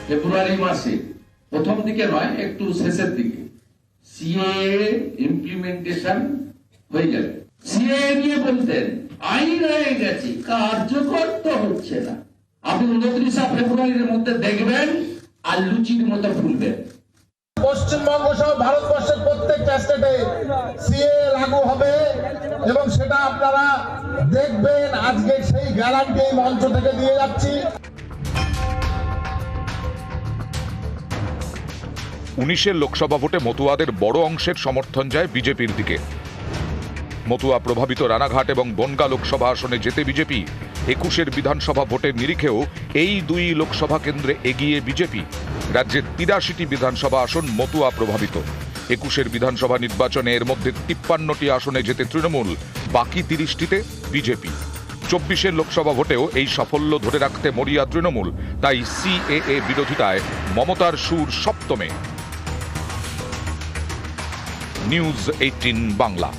ফেব্রুয়ারি মাসে প্রথম দিকে নয়, একটু শেষের দিকে সিএএ ইমপ্লিমেন্টেশন হয়ে যাবে। সিএএ নিয়ে বলতেন আইন হয়ে গেছে, কার্যকর তো হচ্ছে না। আপনি 29 ফেব্রুয়ারির মধ্যে দেখবেন আর লুচির মতো ফুলবেন। পশ্চিমবঙ্গ সহ ভারতবর্ষের প্রত্যেকটা স্টেটে সিএএ লাগু হবে এবং সেটা আপনারা দেখবেন। আজকে সেই গ্যারান্টি এই মঞ্চ থেকে দিয়ে যাচ্ছি। 19-এর লোকসভা ভোটে মতুয়াদের বড় অংশের সমর্থন যায় বিজেপির দিকে। মতুয়া প্রভাবিত রানাঘাট এবং বনগাঁ লোকসভা আসনে যেতে বিজেপি। 21-এর বিধানসভা ভোটের নিরিখেও এই দুই লোকসভা কেন্দ্রে এগিয়ে বিজেপি। রাজ্যের 83টি বিধানসভা আসন মতুয়া প্রভাবিত। 21-এর বিধানসভা নির্বাচনে এর মধ্যে 53টি আসনে যেতে তৃণমূল, বাকি 30টিতে বিজেপি। 24-এর লোকসভা ভোটেও এই সাফল্য ধরে রাখতে মরিয়া তৃণমূল। তাই সিএএ বিরোধিতায় মমতার সুর সপ্তমে। নিউজ 18 বাংলা।